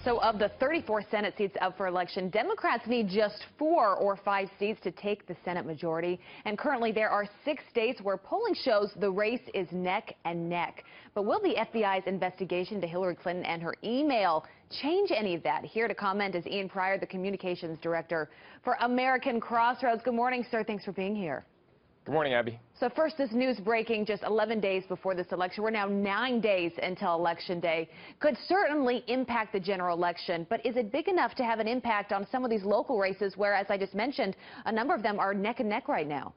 So of the 34 Senate seats up for election, Democrats need just 4 or 5 seats to take the Senate majority. And currently there are 6 states where polling shows the race is neck and neck. But will the FBI's investigation to Hillary Clinton and her email change any of that? Here to comment is Ian Pryor, the communications director for American Crossroads. Good morning, sir. Thanks for being here. Good morning, Abby. So first, this news breaking just 11 days before this election. We're now 9 days until Election Day. Could certainly impact the general election, but is it big enough to have an impact on some of these local races where, as I just mentioned, a number of them are neck and neck right now?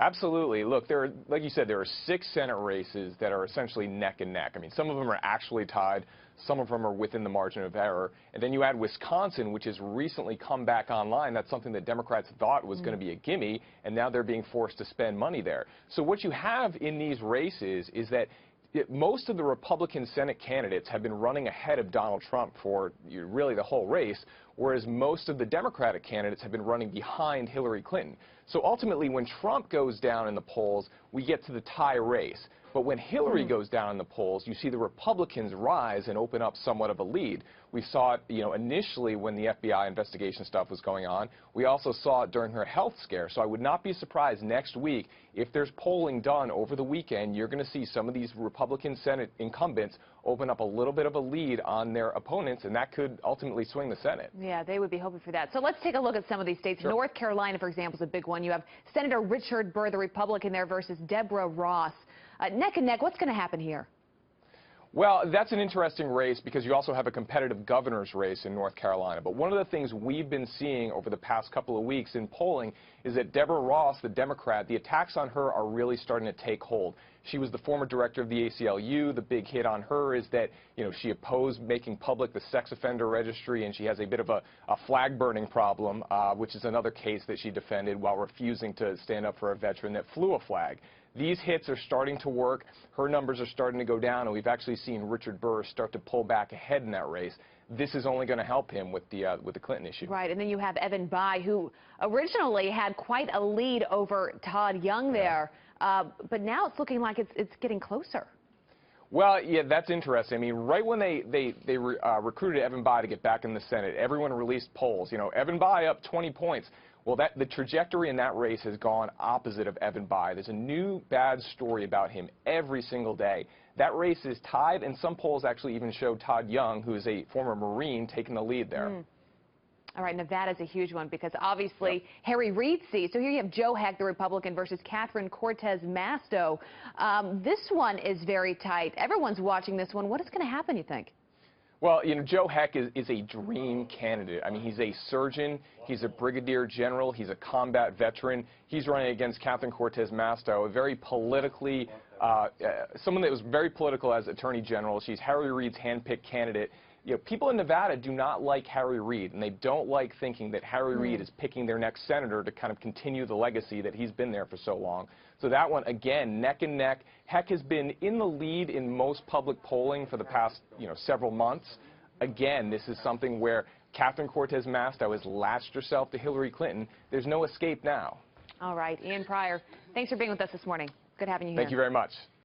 Absolutely. Look, like you said, there are 6 Senate races that are essentially neck and neck. I mean, some of them are actually tied. Some of them are within the margin of error. And then you add Wisconsin, which has recently come back online. That's something that Democrats thought was going to be a gimme, and now they're being forced to spend money there. So what you have in these races is that most of the Republican Senate candidates have been running ahead of Donald Trump for really the whole race, whereas most of the Democratic candidates have been running behind Hillary Clinton. So ultimately, when Trump goes down in the polls, we get to the tie race. But when Hillary goes down in the polls, you see the Republicans rise and open up somewhat of a lead. We saw it, initially when the FBI investigation stuff was going on. We also saw it during her health scare. So I would not be surprised next week if there's polling done over the weekend. You're going to see some of these Republican Senate incumbents open up a little bit of a lead on their opponents, and that could ultimately swing the Senate. Yeah, they would be hoping for that. So let's take a look at some of these states. Sure. North Carolina, for example, is a big one. You have Senator Richard Burr, the Republican there, versus Deborah Ross. Neck and neck, what's going to happen here? Well, that's an interesting race because you also have a competitive governor's race in North Carolina. But one of the things we've been seeing over the past couple of weeks in polling is that Deborah Ross, the Democrat, the attacks on her are really starting to take hold. She was the former director of the ACLU. The big hit on her is that, she opposed making public the sex offender registry, and she has a bit of a flag burning problem, which is another case that she defended while refusing to stand up for a veteran that flew a flag. These hits are starting to work. Her numbers are starting to go down, and we've actually seen Richard Burr start to pull back ahead in that race. This is only going to help him with the Clinton issue. Right, and then you have Evan Bayh, who originally had quite a lead over Todd Young there, but now it's looking like it's getting closer. Well, yeah, that's interesting. I mean, right when they recruited Evan Bayh to get back in the Senate, everyone released polls. Evan Bayh up 20 points. Well, the trajectory in that race has gone opposite of Evan Bayh. There's a new bad story about him every single day. That race is tied, and some polls actually even show Todd Young, who is a former Marine, taking the lead there. All right, Nevada's a huge one because obviously Harry Reid's seat. So here you have Joe Heck, the Republican, versus Catherine Cortez Masto. This one is very tight. Everyone's watching this one. What is going to happen, you think? Well, Joe Heck is a dream candidate. I mean, he's a surgeon, he's a brigadier general, he's a combat veteran. He's running against Catherine Cortez Masto, a very politically, someone that was very political as attorney general. She's Harry Reid's handpicked candidate. People in Nevada do not like Harry Reid, and they don't like thinking that Harry Reid is picking their next senator to kind of continue the legacy that he's been there for so long. So that one, again, neck and neck. Heck has been in the lead in most public polling for the past, several months. Again, this is something where Catherine Cortez Masto has latched herself to Hillary Clinton. There's no escape now. All right, Ian Pryor, thanks for being with us this morning. Good having you here. Thank you very much.